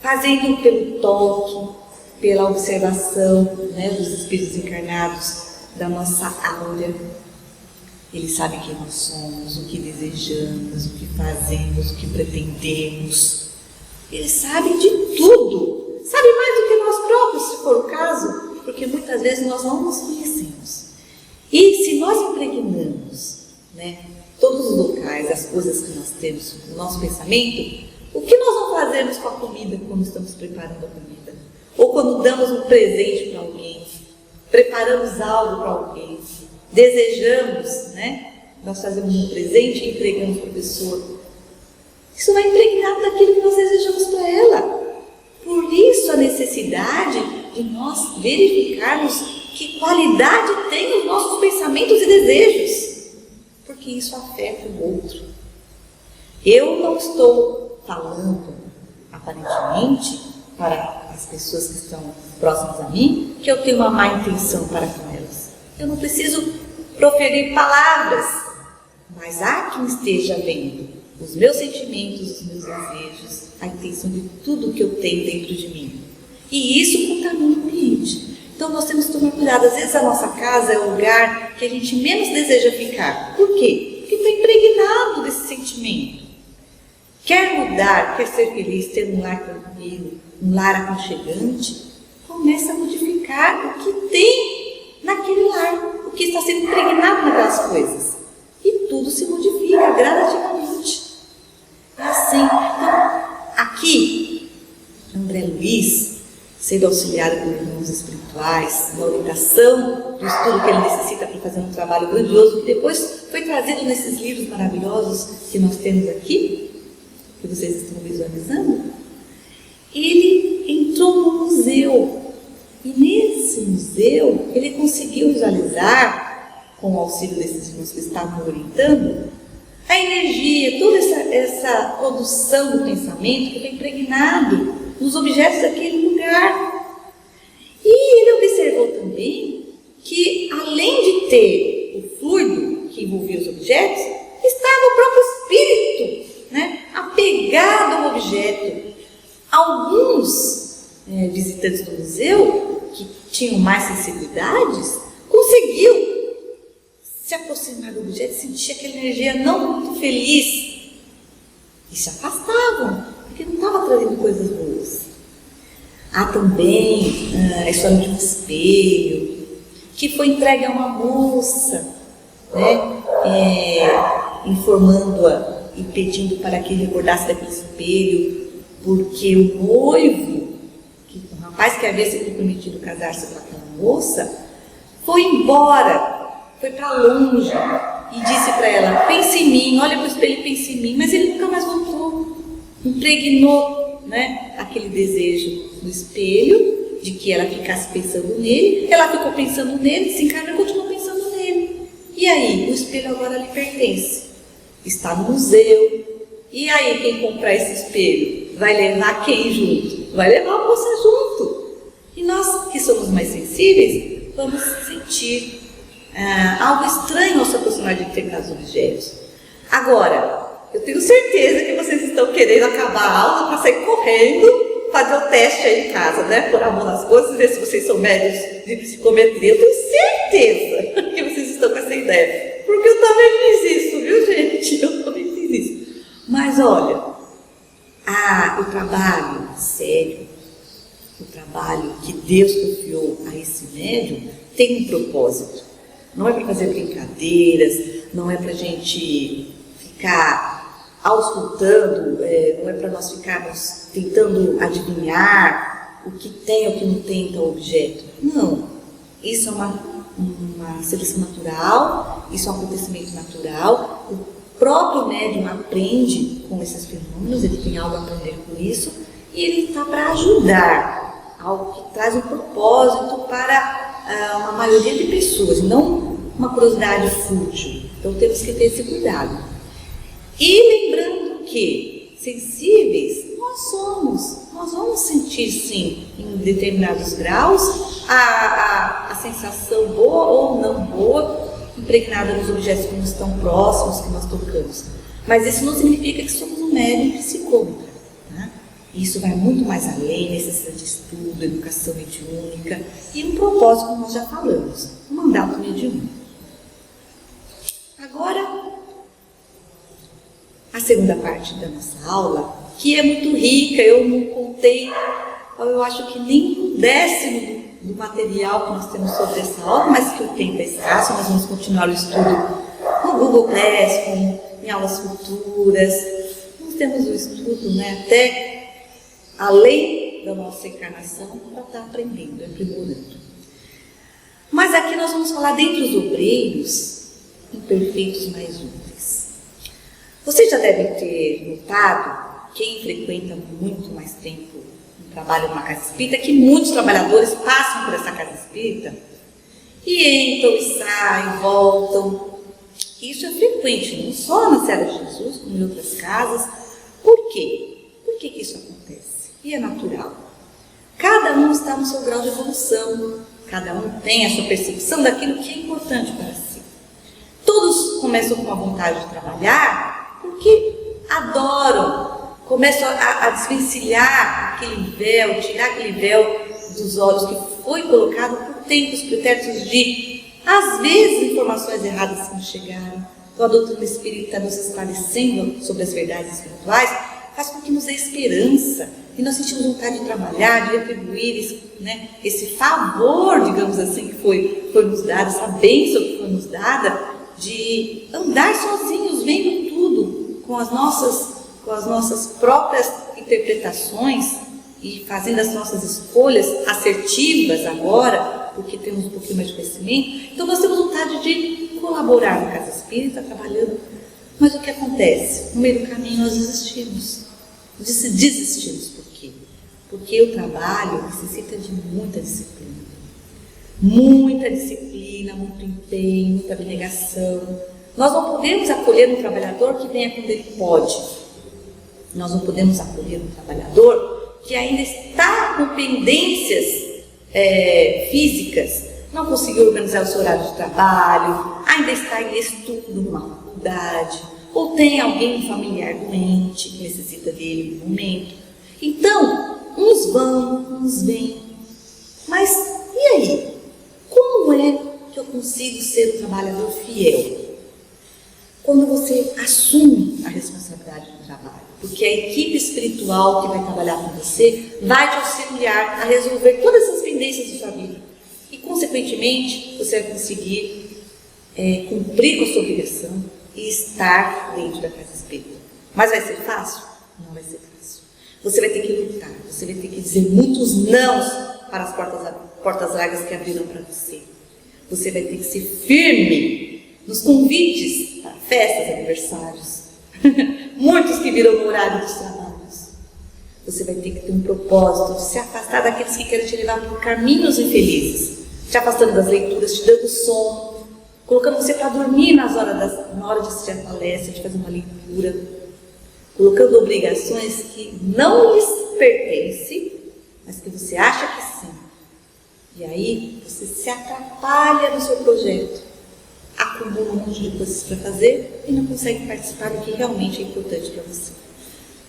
fazendo pelo toque, pela observação dos espíritos encarnados, da nossa áurea. Eles sabem quem nós somos, o que desejamos, o que fazemos, o que pretendemos. Eles sabem de tudo. Sabem mais do que nós próprios, se for o caso, porque muitas vezes nós não nos conhecemos. E se nós impregnamos todos os locais, as coisas que nós temos no nosso pensamento, o que nós não fazemos com a comida quando estamos preparando a comida? Ou quando damos um presente para alguém, preparamos algo para alguém, desejamos, nós fazemos um presente e entregamos para a pessoa. Isso vai impregnar daquilo que nós desejamos para ela. Por isso a necessidade de nós verificarmos que qualidade tem os nossos pensamentos e desejos, porque isso afeta o outro. Eu não estou falando, aparentemente, para as pessoas que estão próximas a mim, que eu tenho uma má intenção para com elas. Eu não preciso proferir palavras, mas há quem esteja vendo os meus sentimentos, os meus desejos, a intenção de tudo que eu tenho dentro de mim. E isso contamina o ambiente. Então nós temos que tomar cuidado. Às vezes a nossa casa é o lugar que a gente menos deseja ficar. Por quê? Porque está impregnado desse sentimento. Quer mudar, quer ser feliz, ter um lar tranquilo, um lar aconchegante, começa a modificar o que tem naquele lar, o que está sendo impregnado naquelas coisas. E tudo se modifica gradativamente. É assim. Então, aqui, André Luiz, sendo auxiliado por irmãos espirituais, na orientação do estudo que ele necessita para fazer um trabalho grandioso, que depois foi trazido nesses livros maravilhosos que nós temos aqui, que vocês estão visualizando, ele entrou no museu. E nesse museu, ele conseguiu visualizar, com o auxílio desses irmãos que estavam orientando, a energia, toda essa produção do pensamento que está impregnado nos objetos daquele lugar. E ele observou também que, além de ter o fluido que envolvia os objetos, estava o próprio espírito, apegado visitantes do museu, que tinham mais sensibilidades, conseguiu se aproximar do objeto, sentir aquela energia não muito feliz e se afastavam, porque não estava trazendo coisas boas. Há também a história de um espelho que foi entregue a uma moça, informando-a e pedindo para que recordasse daquele espelho, porque o noivo, o rapaz que havia se comprometido a casar-se com aquela moça, foi embora, foi para longe e disse para ela: pense em mim, olha para o espelho e pense em mim. Mas ele nunca mais voltou, impregnou aquele desejo no espelho de que ela ficasse pensando nele. Ela ficou pensando nele, se encarnou e continuou pensando nele. E aí, o espelho agora lhe pertence, está no museu. E aí, quem comprar esse espelho vai levar quem junto? Vai levar a moça junto. E nós que somos mais sensíveis vamos sentir algo estranho ao se aproximar de determinados objetos. Agora, eu tenho certeza que vocês estão querendo acabar a aula para sair correndo, fazer o teste aí em casa, pôr a mão nas coisas e ver se vocês são médios de psicometria. Eu tenho certeza que vocês estão com essa ideia, porque eu também fiz isso, viu, gente? Eu também fiz isso. Mas olha, o trabalho sério, o trabalho que Deus confiou a esse médium tem um propósito. Não é para fazer brincadeiras, não é para a gente ficar auscultando, não é para nós ficarmos tentando adivinhar o que tem ou o que não tem em tal objeto. Não, isso é uma seleção natural, isso é um acontecimento natural. O próprio médium aprende com esses fenômenos, ele tem algo a aprender com isso, e ele está para ajudar, algo que traz um propósito para uma maioria de pessoas, não uma curiosidade fútil. Então temos que ter esse cuidado. E lembrando que sensíveis nós vamos sentir sim, em determinados graus, a sensação boa ou não boa, impregnada nos objetos que nos estão próximos, que nós tocamos. Mas isso não significa que somos um médium psicômetra. Isso vai muito mais além, necessidade de estudo, educação mediúnica e um propósito, como nós já falamos, um mandato mediúnico. Agora, a segunda parte da nossa aula, que é muito rica, eu não contei, eu acho que nem um décimo do material que nós temos sobre essa aula, mas que o tempo é escasso, nós vamos continuar o estudo no Google Classroom, em aulas futuras. Nós temos o estudo até além da nossa encarnação para estar aprendendo, aprimorando. Mas aqui nós vamos falar dentre os obreiros imperfeitos mais úteis. Vocês já devem ter notado, quem frequenta muito mais tempo um trabalho numa casa espírita, que muitos trabalhadores passam por essa casa espírita e entram e saem, voltam. Isso é frequente, não só na Serra de Jesus, como em outras casas. Por quê? Por que isso acontece? E é natural. Cada um está no seu grau de evolução, cada um tem a sua percepção daquilo que é importante para si. Todos começam com a vontade de trabalhar porque adoram, começam a desvencilhar aquele véu, tirar aquele véu dos olhos que foi colocado por tempos pretéritos de, às vezes, informações erradas que nos chegaram. Então a doutrina espírita nos esclarecendo sobre as verdades espirituais faz com que nos dê esperança e nós sentimos vontade de trabalhar, de retribuir esse favor, digamos assim, que foi nos dado, essa bênção que foi nos dada, de andar sozinhos, vendo tudo, com as nossas próprias interpretações e fazendo as nossas escolhas assertivas agora, porque temos um pouquinho mais de conhecimento. Então nós temos vontade de colaborar na casa espírita, trabalhando. Mas o que acontece? No meio do caminho nós desistimos. Por quê? Porque o trabalho necessita de muita disciplina. Muita disciplina, muito empenho, muita abnegação. Nós não podemos acolher um trabalhador que venha quando ele pode. Nós não podemos acolher um trabalhador que ainda está com pendências físicas, não conseguiu organizar o seu horário de trabalho, ainda está em estudo numa faculdade, ou tem alguém familiar doente que necessita dele no momento. Então, uns vão, uns vêm, Mas e aí? Como é que eu consigo ser um trabalhador fiel? Quando você assume a responsabilidade do trabalho, porque a equipe espiritual que vai trabalhar com você vai te auxiliar a resolver todas essas pendências da sua vida. E, consequentemente, você vai conseguir cumprir com a sua obrigação e estar dentro da casa espírita. Mas vai ser fácil? Não vai ser fácil. Você vai ter que lutar, você vai ter que dizer muitos nãos para as portas largas que abriram para você. Você vai ter que ser firme nos convites para festas, aniversários. Muitos que viram no horário dos trabalhos. Você vai ter que ter um propósito de se afastar daqueles que querem te levar por caminhos infelizes, te afastando das leituras, te dando sono, colocando você para dormir na hora de assistir a palestra, de fazer uma leitura, colocando obrigações que não lhes pertencem, mas que você acha que sim. E aí você se atrapalha no seu projeto, acumula um monte de coisas para fazer e não consegue participar do que realmente é importante para você.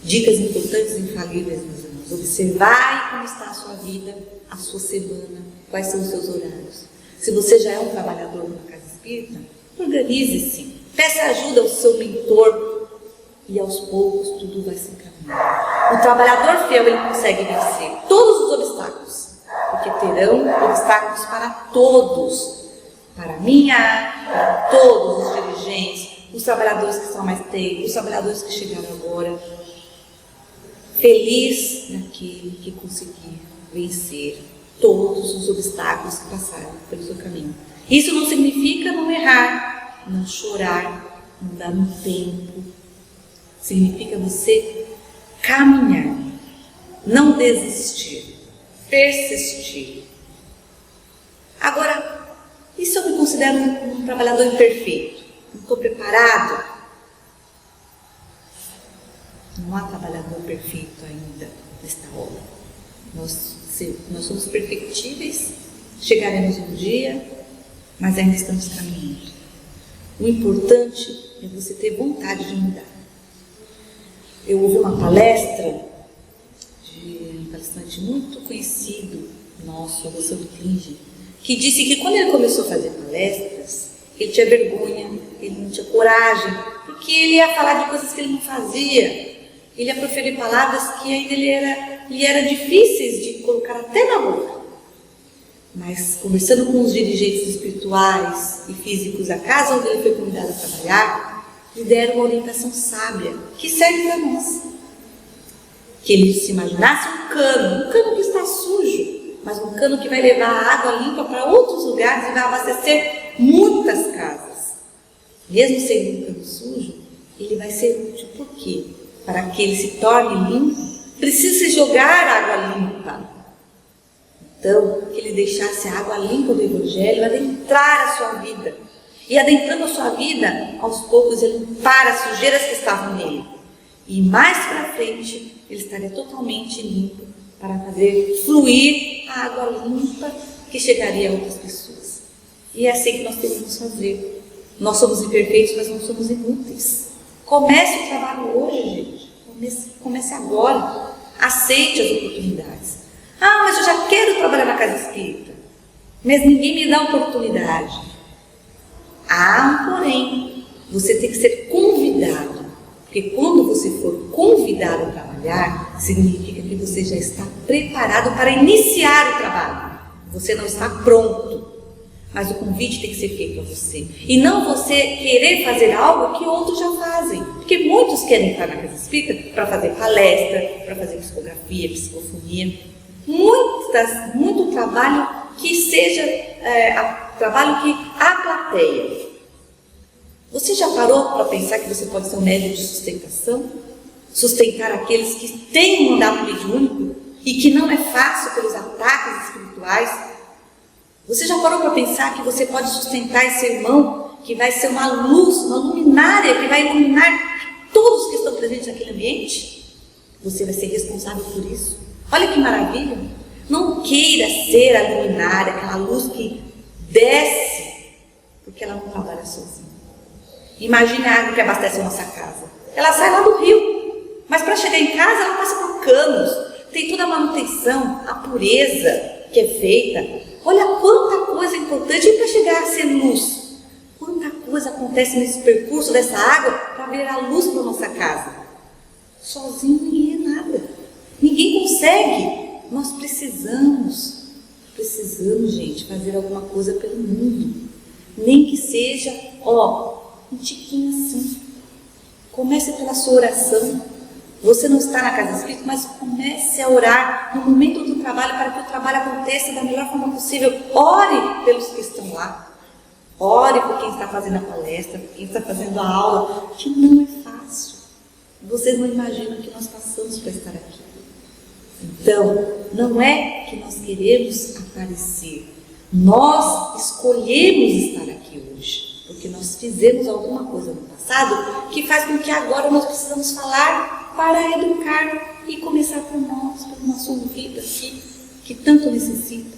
Dicas importantes e infalíveis, meus irmãos. Observar como está a sua vida, a sua semana, quais são os seus horários. Se você já é um trabalhador numa casa espírita, organize-se, peça ajuda ao seu mentor e aos poucos tudo vai se encaminhar. O trabalhador fiel, ele consegue vencer todos os obstáculos, porque terão obstáculos para todos. Para mim, para todos os dirigentes, os trabalhadores que estão mais tempo, os trabalhadores que chegaram agora. Feliz naquele que conseguir vencer todos os obstáculos que passaram pelo seu caminho. Isso não significa não errar, não chorar, não dar um tempo. Significa você caminhar, não desistir, persistir. Agora, e se eu me considero um trabalhador imperfeito? Não estou preparado? Não há trabalhador perfeito ainda nesta obra. Nós somos perfectíveis, chegaremos um dia, mas ainda estamos caminhando. O importante é você ter vontade de mudar. Eu ouvi uma palestra de um palestrante muito conhecido nosso, o Sr. Klinge, que disse que quando ele começou a fazer palestras, ele tinha vergonha, ele não tinha coragem, porque ele ia falar de coisas que ele não fazia, ele ia proferir palavras que ainda lhe era difíceis de colocar até na boca. Mas conversando com os dirigentes espirituais e físicos da casa onde ele foi convidado a trabalhar, lhe deram uma orientação sábia, que serve para nós. Que ele se imaginasse um cano que está sujo, mas um cano que vai levar a água limpa para outros lugares e vai abastecer muitas casas. Mesmo sendo um cano sujo, ele vai ser útil. Por quê? Para que ele se torne limpo, precisa jogar água limpa. Então, que ele deixasse a água limpa do Evangelho adentrar a sua vida. E adentrando a sua vida, aos poucos ele limpar as sujeiras que estavam nele. E mais para frente, ele estaria totalmente limpo para fazer fluir a água limpa que chegaria a outras pessoas. E é assim que nós devemos fazer. Nós somos imperfeitos, mas não somos inúteis. Comece o trabalho hoje, gente. Comece agora. Aceite as oportunidades. Ah, mas eu já quero trabalhar na casa espírita, mas ninguém me dá oportunidade. Ah, porém, você tem que ser convidado. Porque quando você for convidado a trabalhar, significa que você já está preparado para iniciar o trabalho. Você não está pronto, mas o convite tem que ser feito a você. E não você querer fazer algo que outros já fazem. Porque muitos querem estar na casa espírita para fazer palestra, para fazer psicografia, psicofonia. Muito trabalho que seja trabalho que a plateia. Você já parou para pensar que você pode ser um médium de sustentação? Sustentar aqueles que têm um mandato mediúnico e que não é fácil pelos ataques espirituais? Você já parou para pensar que você pode sustentar esse irmão que vai ser uma luz, uma luminária que vai iluminar todos que estão presentes naquele ambiente? Você vai ser responsável por isso. Olha que maravilha! Não queira ser a luminária, aquela luz que desce, porque ela não trabalha sozinha. Imagine a água que abastece a nossa casa. Ela sai lá do rio, mas para chegar em casa ela passa por canos, tem toda a manutenção, a pureza. que é feita. Olha quanta coisa importante para chegar a ser luz. Quanta coisa acontece nesse percurso dessa água para vir a luz para a nossa casa. Sozinho ninguém é nada. Ninguém consegue. Nós precisamos, gente, fazer alguma coisa pelo mundo. Nem que seja, um tiquinho assim. Comece pela sua oração. Você não está na casa espírita, mas comece a orar no momento do trabalho para que o trabalho aconteça da melhor forma possível. Ore pelos que estão lá. Ore por quem está fazendo a palestra, por quem está fazendo a aula, que não é fácil. Vocês não imaginam o que nós passamos para estar aqui. Então, não é que nós queremos aparecer. Nós escolhemos estar aqui hoje, porque nós fizemos alguma coisa no passado que faz com que agora nós precisamos falar para educar e começar por nós, pelo nosso ouvido aqui, que tanto necessita.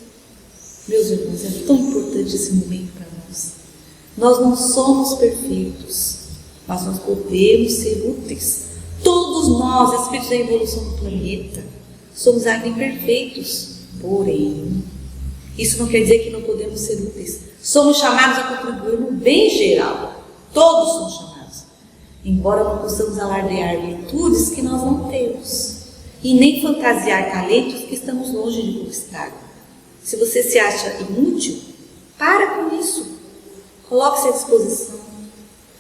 Meus irmãos, é tão importante esse momento para nós. Nós não somos perfeitos, mas nós podemos ser úteis. Todos nós, espíritos da evolução do planeta, somos ainda imperfeitos. Porém, isso não quer dizer que não podemos ser úteis. Somos chamados a contribuir no bem geral. Todos somos chamados. Embora não possamos alardear virtudes que nós não temos. E nem fantasiar talentos que estamos longe de conquistar. Se você se acha inútil, para com isso. Coloque-se à disposição.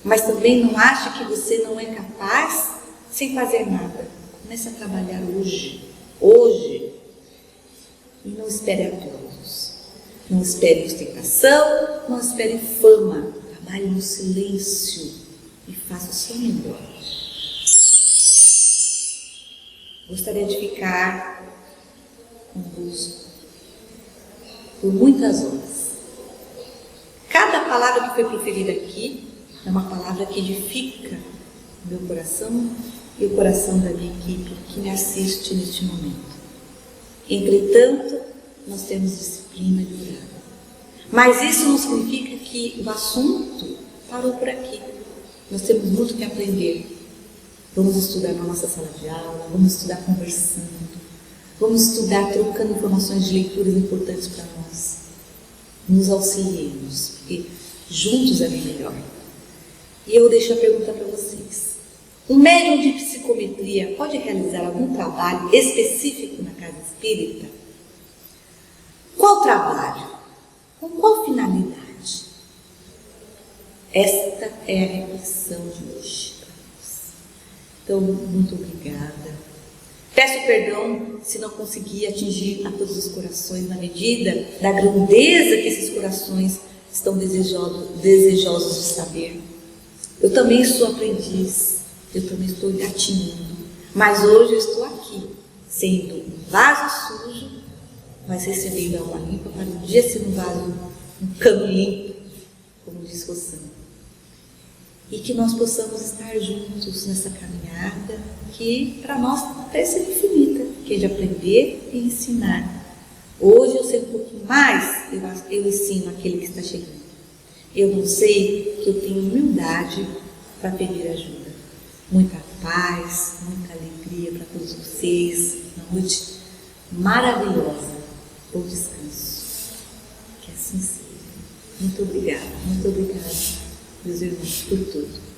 Mas também não ache que você não é capaz sem fazer nada. Comece a trabalhar hoje. Hoje. E não espere aplausos. Não espere ostentação. Não espere fama. Trabalhe no silêncio. E faça o seu melhor. Gostaria de ficar convosco por muitas horas. Cada palavra que foi proferida aqui é uma palavra que edifica o meu coração e o coração da minha equipe que me assiste neste momento. Entretanto, nós temos disciplina de orar. Mas isso não significa que o assunto parou por aqui. Nós temos muito que aprender. Vamos estudar na nossa sala de aula, vamos estudar conversando, vamos estudar trocando informações de leituras importantes para nós. Nos auxiliemos, porque juntos é bem melhor. E eu deixo a pergunta para vocês. Um médium de psicometria pode realizar algum trabalho específico na casa espírita? Qual trabalho? Com qual finalidade? Esta é a reflexão de hoje para nós. Então, muito obrigada. Peço perdão se não consegui atingir a todos os corações na medida da grandeza que esses corações estão desejosos de saber. Eu também sou aprendiz, eu também estou engatinhando, mas hoje eu estou aqui, sendo um vaso sujo, mas recebendo água limpa para um dia ser um cano limpo, como diz Rosana. E que nós possamos estar juntos nessa caminhada que para nós parece infinita, que é de aprender e ensinar. Hoje eu sei um pouquinho mais, eu ensino aquele que está chegando. Eu não sei que eu tenho humildade para pedir ajuda. Muita paz, muita alegria para todos vocês. Uma noite maravilhosa. Bom descanso. Que assim seja. Muito obrigada, meus irmãos, por tudo.